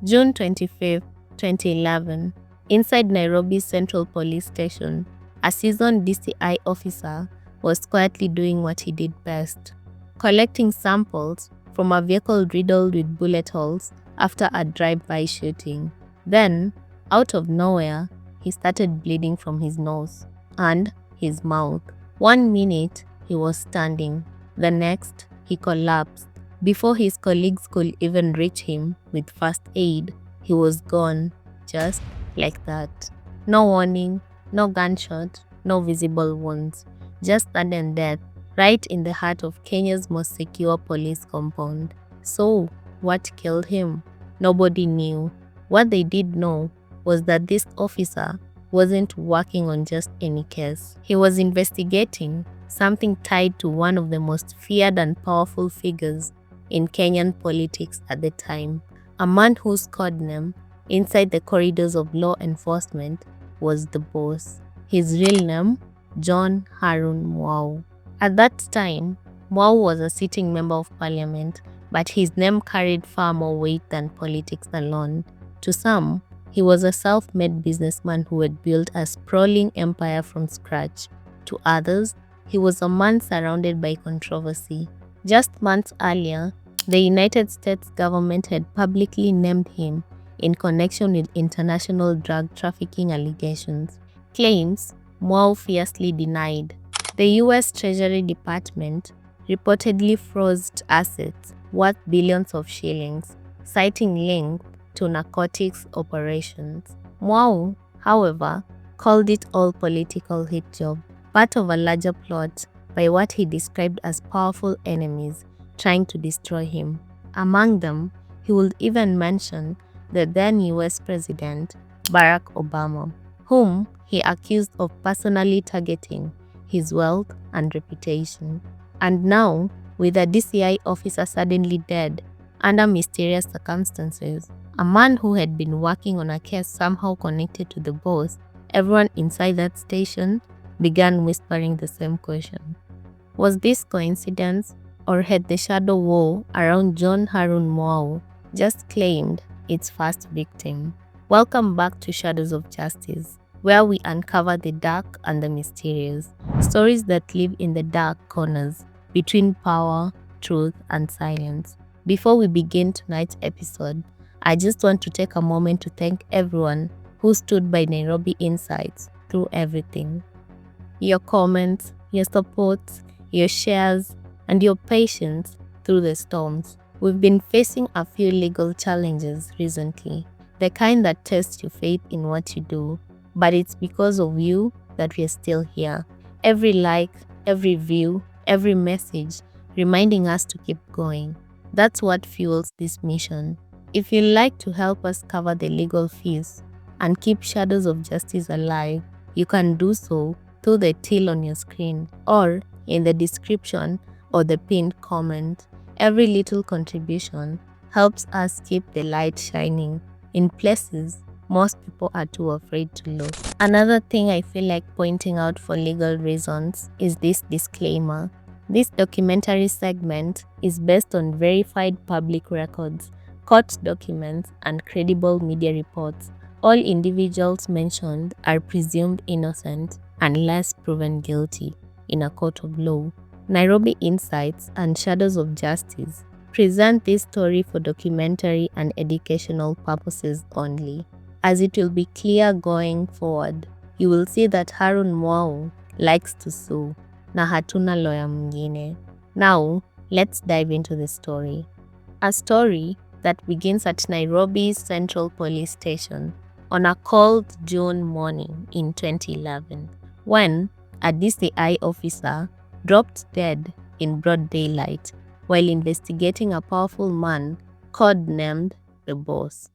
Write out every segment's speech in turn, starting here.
June 25th, 2011, inside Nairobi's Central Police Station, a seasoned DCI officer was quietly doing what he did best, collecting samples from a vehicle riddled with bullet holes after a drive-by shooting. Then, out of nowhere, he started bleeding from his nose and his mouth. 1 minute, he was standing. The next, he collapsed. Before his colleagues could even reach him with first aid, he was gone, just like that. No warning, no gunshot, no visible wounds, just sudden death right in the heart of Kenya's most secure police compound. So, what killed him? Nobody knew. What they did know was that this officer wasn't working on just any case. He was investigating something tied to one of the most feared and powerful figures in Kenyan politics at the time, a man whose codename inside the corridors of law enforcement was the boss. His real name, John Harun Mwau. At that time, Mwau was a sitting member of parliament, but his name carried far more weight than politics alone. To some, he was a self-made businessman who had built a sprawling empire from scratch. To others, he was a man surrounded by controversy. Just months earlier, the United States government had publicly named him in connection with international drug trafficking allegations, claims Mwau fiercely denied. The US Treasury Department reportedly froze assets worth billions of shillings, citing link to narcotics operations. Mwau, however, called it all political hit job, part of a larger plot by what he described as powerful enemies trying to destroy him. Among them, he would even mention the then US President Barack Obama, whom he accused of personally targeting his wealth and reputation. And now, with a DCI officer suddenly dead under mysterious circumstances, a man who had been working on a case somehow connected to the boss, everyone inside that station began whispering the same question. Was this coincidence, or had the shadow war around John Harun Mwau just claimed its first victim? Welcome back to Shadows of Justice, where we uncover the dark and the mysterious, stories that live in the dark corners between power, truth, and silence. Before we begin tonight's episode, I just want to take a moment to thank everyone who stood by Nairobi Insights through everything. Your comments, your support, your shares, and your patience through the storms. We've been facing a few legal challenges recently, the kind that test your faith in what you do, but it's because of you that we're still here. Every like, every view, every message reminding us to keep going. That's what fuels this mission. If you'd like to help us cover the legal fees and keep Shadows of Justice alive, you can do so through the till on your screen or in the description or the pinned comment. Every little contribution helps us keep the light shining in places most people are too afraid to look. Another thing I feel like pointing out for legal reasons is this disclaimer. This documentary segment is based on verified public records, court documents, and credible media reports. All individuals mentioned are presumed innocent unless proven guilty in a court of law. Nairobi Insights and Shadows of Justice present this story for documentary and educational purposes only. As it will be clear going forward, you will see that Harun Mwau likes to sue, na hatuna lawyer mwingine. Now, let's dive into the story. A story that begins at Nairobi's Central Police Station on a cold June morning in 2011, when a DCI officer dropped dead in broad daylight while investigating a powerful man codenamed the Boss.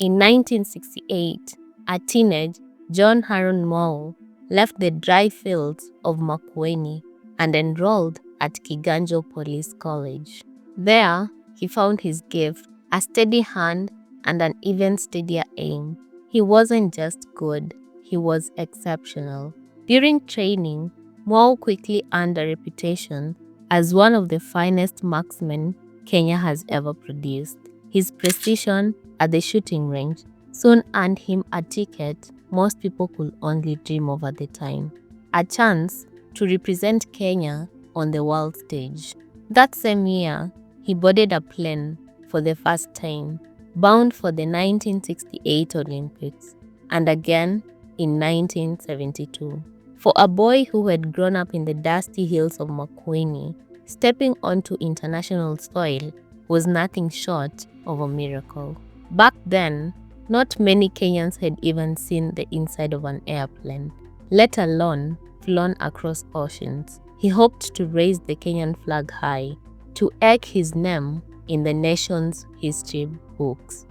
In 1968, a teenage John Harun Mwau left the dry fields of Makueni and enrolled at Kiganjo Police College. There, he found his gift, a steady hand and an even steadier aim. He wasn't just good, he was exceptional. During training, Mwau quickly earned a reputation as one of the finest marksmen Kenya has ever produced. His precision at the shooting range soon earned him a ticket most people could only dream of at the time, a chance to represent Kenya on the world stage. That same year, he boarded a plane for the first time, bound for the 1968 Olympics, and again in 1972. For a boy who had grown up in the dusty hills of Makueni, stepping onto international soil was nothing short of a miracle. Back then, not many Kenyans had even seen the inside of an airplane, let alone flown across oceans. He hoped to raise the Kenyan flag high, to eke his name in the nation's history books.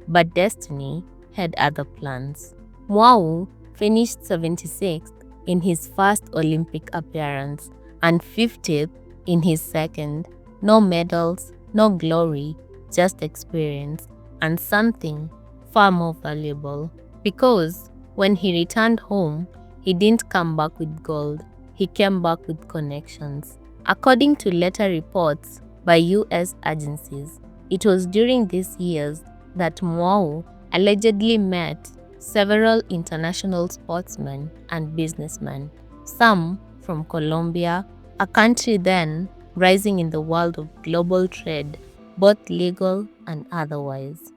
But destiny had other plans. Mwau finished 76th in his first Olympic appearance and 50th in his second. No medals, no glory, just experience and something far more valuable. Because when he returned home, he didn't come back with gold, he came back with connections. According to later reports by US agencies, it was during these years that Mwau allegedly met several international sportsmen and businessmen, some from Colombia, a country then rising in the world of global trade, both legal and otherwise.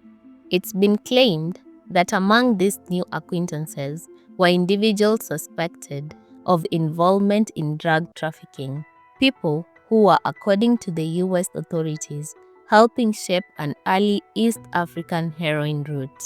It's been claimed that among these new acquaintances were individuals suspected of involvement in drug trafficking, people who were, according to the US authorities, helping shape an early East African heroin route.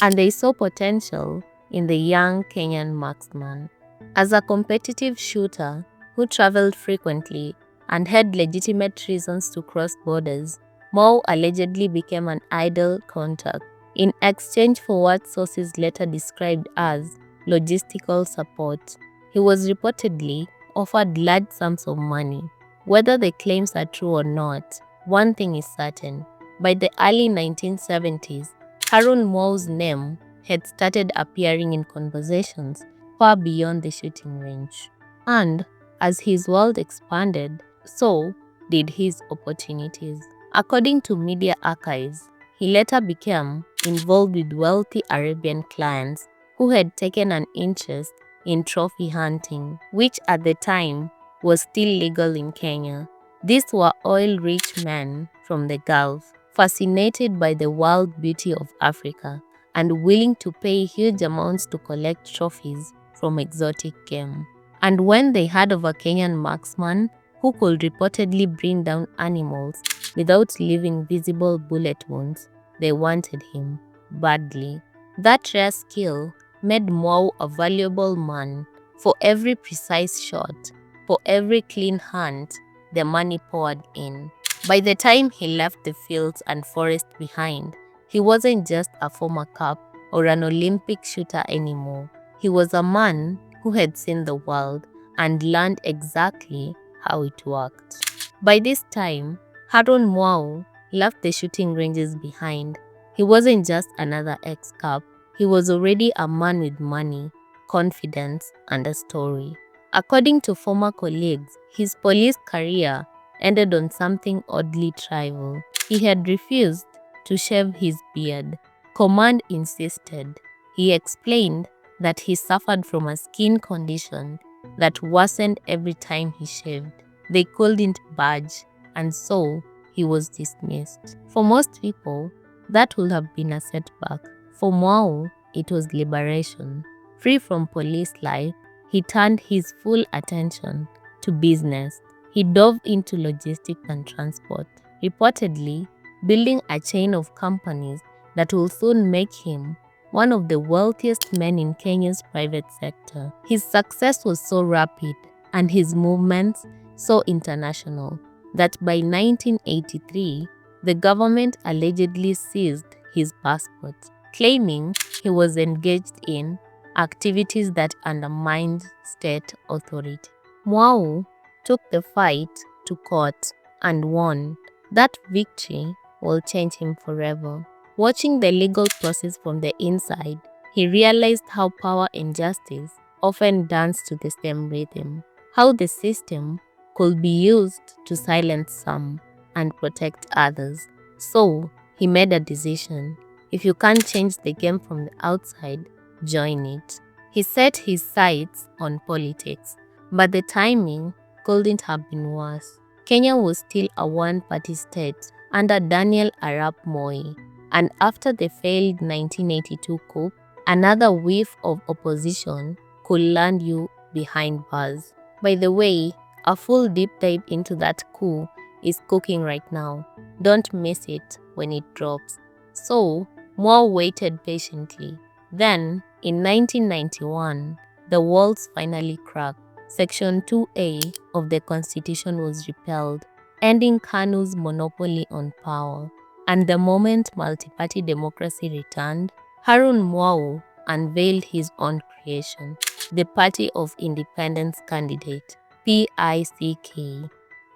And they saw potential in the young Kenyan marksman. As a competitive shooter who traveled frequently and had legitimate reasons to cross borders, Mwau allegedly became an idle contact in exchange for what sources later described as logistical support. He was reportedly offered large sums of money. Whether the claims are true or not, one thing is certain. By the early 1970s, Harun Mwau's name had started appearing in conversations far beyond the shooting range. And as his world expanded, so did his opportunities. According to media archives, he later became involved with wealthy Arabian clients who had taken an interest in trophy hunting, which at the time was still legal in Kenya. These were oil-rich men from the Gulf, fascinated by the wild beauty of Africa and willing to pay huge amounts to collect trophies from exotic game. And when they heard of a Kenyan marksman who could reportedly bring down animals without leaving visible bullet wounds, they wanted him badly. That rare skill made Mwau a valuable man. For every precise shot, for every clean hunt, the money poured in. By the time he left the fields and forest behind, he wasn't just a former cop or an Olympic shooter anymore. He was a man who had seen the world and learned exactly how it worked. By this time, Harun Mwau left the shooting ranges behind. He wasn't just another ex-cop. He was already a man with money, confidence, and a story. According to former colleagues, his police career ended on something oddly trivial. He had refused to shave his beard. Command insisted. He explained that he suffered from a skin condition that worsened every time he shaved. They couldn't budge, and so he was dismissed. For most people, that would have been a setback. For Mwau, it was liberation. Free from police life, he turned his full attention to business. He dove into logistics and transport, reportedly building a chain of companies that will soon make him one of the wealthiest men in Kenya's private sector. His success was so rapid and his movements so international that by 1983, the government allegedly seized his passport. claiming he was engaged in activities that undermined state authority. Mwau took the fight to court and won. That victory will change him forever. Watching the legal process from the inside, he realized how power and justice often dance to the same rhythm, how the system could be used to silence some and protect others. So, he made a decision. If you can't change the game from the outside, join it. He set his sights on politics, but the timing couldn't have been worse. Kenya was still a one-party state under Daniel Arap Moi, and after the failed 1982 coup, another whiff of opposition could land you behind bars. By the way, a full deep dive into that coup is cooking right now. Don't miss it when it drops. So, Mwau waited patiently. Then, in 1991, the walls finally cracked. Section 2A of the Constitution was repealed, ending KANU's monopoly on power. And the moment multi-party democracy returned, Harun Mwau unveiled his own creation, the Party of Independence Candidate, PICK.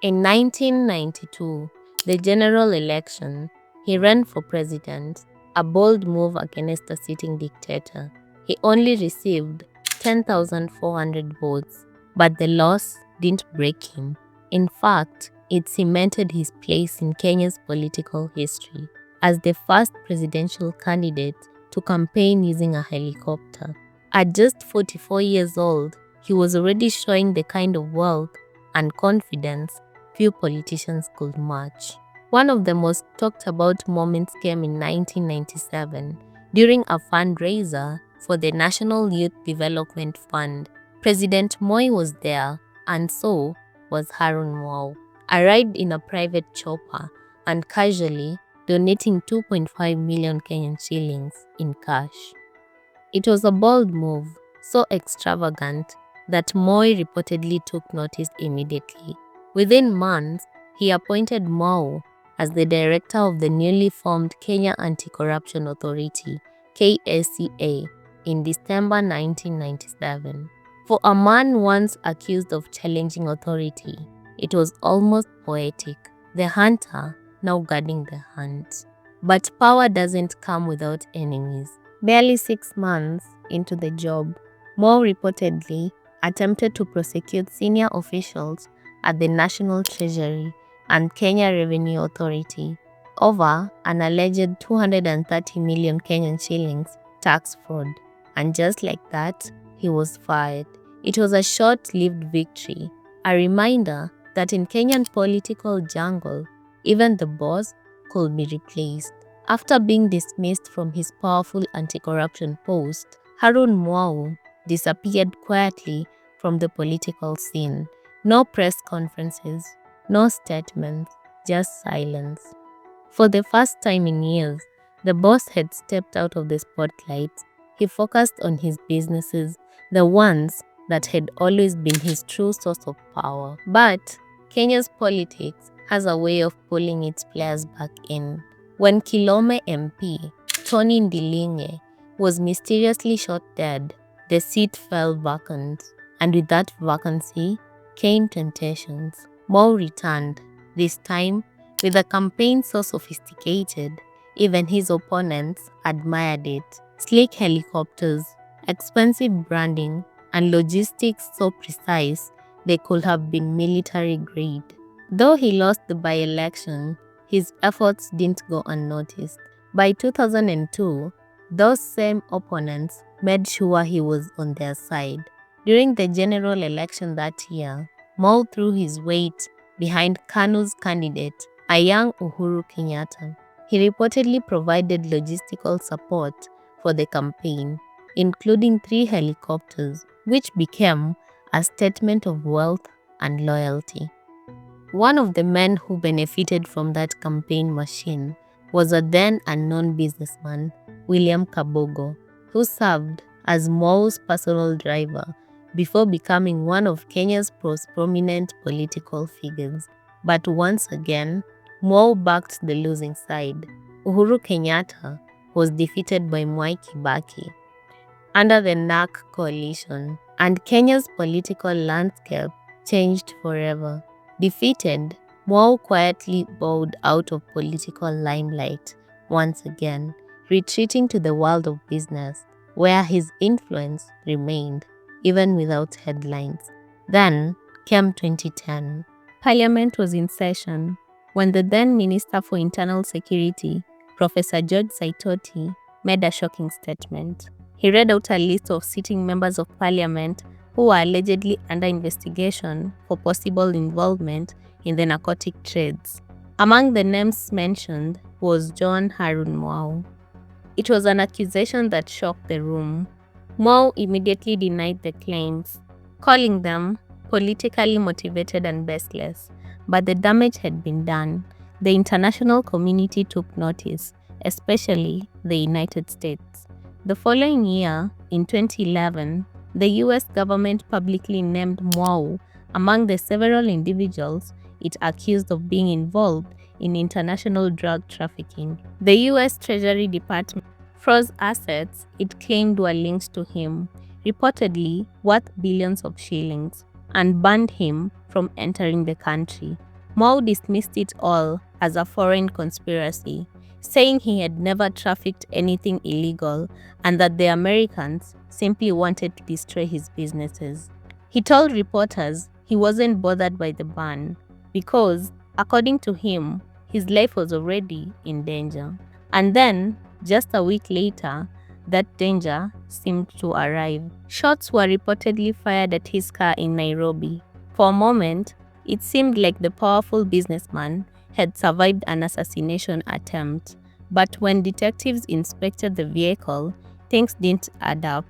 In 1992, the general election, he ran for president, a bold move against a sitting dictator. He only received 10,400 votes, but the loss didn't break him. In fact, it cemented his place in Kenya's political history as the first presidential candidate to campaign using a helicopter. At just 44 years old, he was already showing the kind of wealth and confidence few politicians could match. One of the most talked about moments came in 1997 during a fundraiser for the National Youth Development Fund. President Moi was there, and so was Harun Mwau, arrived in a private chopper and casually donating 2.5 million Kenyan shillings in cash. It was a bold move, so extravagant that Moi reportedly took notice immediately. Within months, he appointed Mwau as the director of the newly formed Kenya Anti-Corruption Authority, KSCA, in December 1997. For a man once accused of challenging authority, it was almost poetic, the hunter now guarding the hunt. But power doesn't come without enemies. Barely 6 months into the job, Mwau reportedly attempted to prosecute senior officials at the National Treasury and Kenya Revenue Authority over an alleged 230 million Kenyan shillings tax fraud. And just like that, he was fired. It was a short-lived victory, a reminder that in Kenyan political jungle, even the boss could be replaced. After being dismissed from his powerful anti-corruption post, Harun Mwau disappeared quietly from the political scene. No press conferences, no statements, just silence. For the first time in years, the boss had stepped out of the spotlight. He focused on his businesses, the ones that had always been his true source of power. But Kenya's politics has a way of pulling its players back in. When Kilome MP, Tony Ndilinge, was mysteriously shot dead, the seat fell vacant. And with that vacancy came temptations. Mwau returned, this time with a campaign so sophisticated, even his opponents admired it. Sleek helicopters, expensive branding, and logistics so precise they could have been military grade. Though he lost the by-election, his efforts didn't go unnoticed. By 2002, those same opponents made sure he was on their side. During the general election that year, Mwau threw his weight behind KANU's candidate, a young Uhuru Kenyatta. He reportedly provided logistical support for the campaign, including 3 helicopters, which became a statement of wealth and loyalty. One of the men who benefited from that campaign machine was a then unknown businessman, William Kabogo, who served as Mwau's personal driver before becoming one of Kenya's most prominent political figures. But once again, Mwau backed the losing side. Uhuru Kenyatta was defeated by Mwai Kibaki under the NARC coalition, and Kenya's political landscape changed forever. Defeated, Mwau quietly bowed out of political limelight once again, retreating to the world of business, where his influence remained, even without headlines. Then came 2010. Parliament was in session when the then Minister for Internal Security, Professor George Saitoti, made a shocking statement. He read out a list of sitting members of parliament who were allegedly under investigation for possible involvement in the narcotic trades. Among the names mentioned was John Harun Mwau. It was an accusation that shocked the room. Mwau immediately denied the claims, calling them politically motivated and baseless. But the damage had been done. The international community took notice, especially the United States. The following year, in 2011, the US government publicly named Mwau among the several individuals it accused of being involved in international drug trafficking. The US Treasury Department froze assets it claimed were linked to him, reportedly worth billions of shillings, and banned him from entering the country. Mwau dismissed it all as a foreign conspiracy, saying he had never trafficked anything illegal and that the Americans simply wanted to destroy his businesses. He told reporters he wasn't bothered by the ban because, according to him, his life was already in danger. And then, just a week later, that danger seemed to arrive. Shots were reportedly fired at his car in Nairobi. For a moment, it seemed like the powerful businessman had survived an assassination attempt, but when detectives inspected the vehicle, things didn't add up.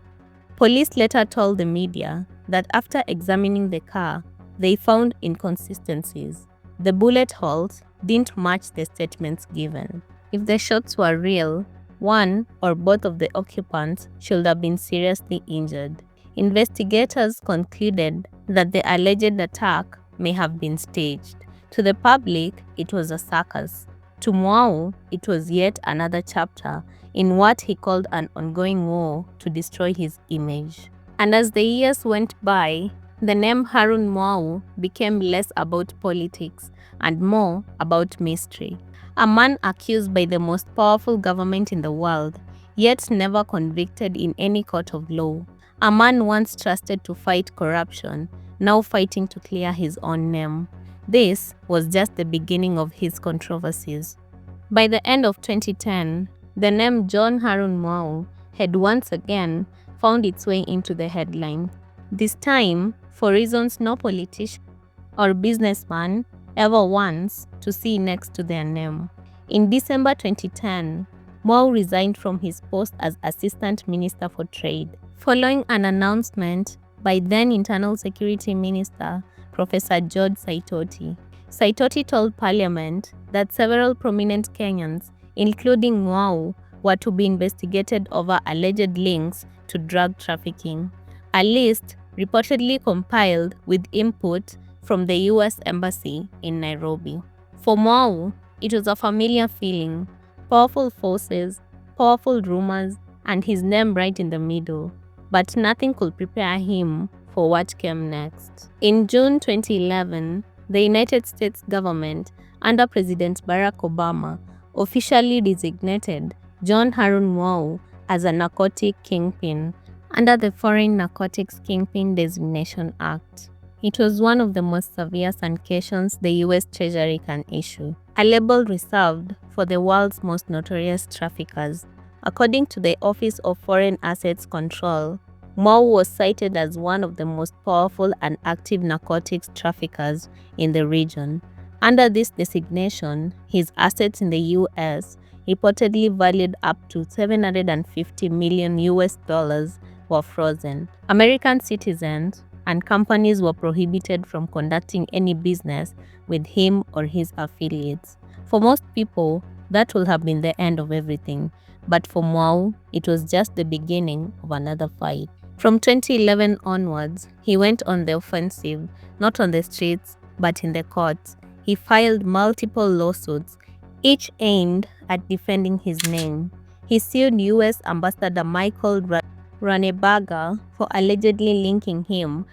Police later told the media that after examining the car, they found inconsistencies. The bullet holes didn't match the statements given. If the shots were real, one or both of the occupants should have been seriously injured. Investigators concluded that the alleged attack may have been staged. To the public, it was a circus. To Mwau, it was yet another chapter in what he called an ongoing war to destroy his image. And as the years went by, the name Harun Mwau became less about politics and more about mystery. A man accused by the most powerful government in the world, yet never convicted in any court of law. A man once trusted to fight corruption, now fighting to clear his own name. This was just the beginning of his controversies. By the end of 2010, the name John Harun Mwau had once again found its way into the headline. This time, for reasons no politician or businessman ever wants to see next to their name. In December 2010, Mwau resigned from his post as Assistant Minister for Trade, following an announcement by then Internal Security Minister Professor George Saitoti. Saitoti told Parliament that several prominent Kenyans, including Mwau, were to be investigated over alleged links to drug trafficking. A list reportedly compiled with input from the US Embassy in Nairobi. For Mwau, it was a familiar feeling, powerful forces, powerful rumors, and his name right in the middle. But nothing could prepare him for what came next. In June 2011, the United States government, under President Barack Obama, officially designated John Harun Mwau as a narcotic kingpin under the Foreign Narcotics Kingpin Designation Act. It was one of the most severe sanctions the US Treasury can issue, a label reserved for the world's most notorious traffickers. According to the Office of Foreign Assets Control, Mwau was cited as one of the most powerful and active narcotics traffickers in the region. Under this designation, his assets in the US, reportedly valued up to $750 million were frozen. American citizens and companies were prohibited from conducting any business with him or his affiliates. For most people, that would have been the end of everything, but for Mwau, it was just the beginning of another fight. From 2011 onwards, he went on the offensive, not on the streets, but in the courts. He filed multiple lawsuits, each aimed at defending his name. he sued US Ambassador Michael Ranneberger for allegedly linking him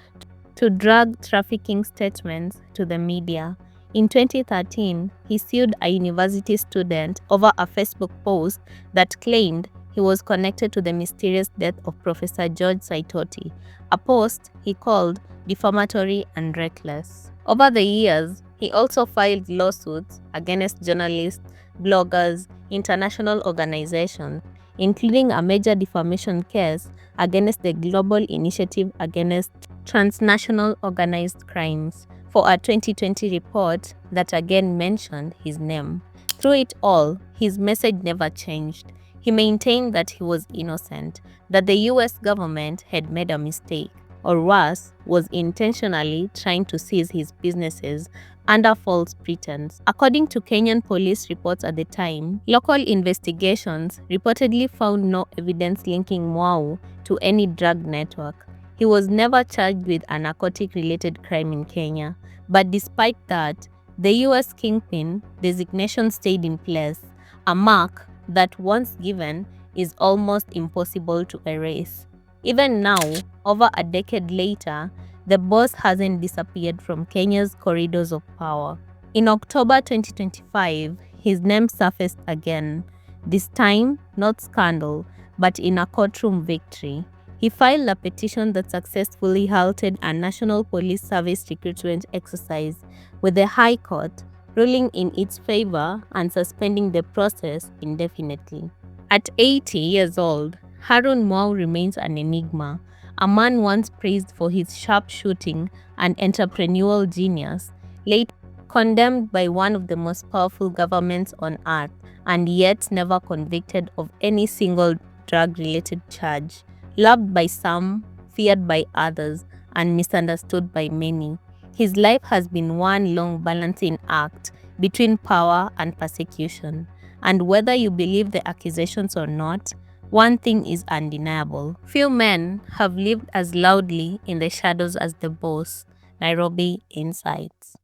to drug trafficking statements to the media. In 2013, he sued a university student over a Facebook post that claimed he was connected to the mysterious death of Professor George Saitoti, a post he called defamatory and reckless. Over the years, he also filed lawsuits against journalists, bloggers, international organizations, including a major defamation case against the Global Initiative Against Transnational Organized Crimes for a 2020 report that again mentioned his name. Through it all, his message never changed. He maintained that he was innocent, that the US government had made a mistake, or worse, was intentionally trying to seize his businesses under false pretense. According to Kenyan police reports at the time, local investigations reportedly found no evidence linking Mwau to any drug network. He was never charged with a narcotic-related crime in Kenya, but despite that, the US Kingpin designation stayed in place, a mark that once given is almost impossible to erase. Even now, over a decade later, the boss hasn't disappeared from Kenya's corridors of power. In October 2025, his name surfaced again, this time not scandal, but in a courtroom victory. He filed a petition that successfully halted a National Police Service recruitment exercise, with the High Court ruling in its favor and suspending the process indefinitely. At 80 years old, Harun Mwau remains an enigma, a man once praised for his sharp shooting and entrepreneurial genius, later condemned by one of the most powerful governments on earth, and yet never convicted of any single drug-related charge. Loved by some, feared by others, and misunderstood by many, his life has been one long balancing act between power and persecution. And whether you believe the accusations or not, one thing is undeniable. Few men have lived as loudly in the shadows as the boss. Nairobi Insights.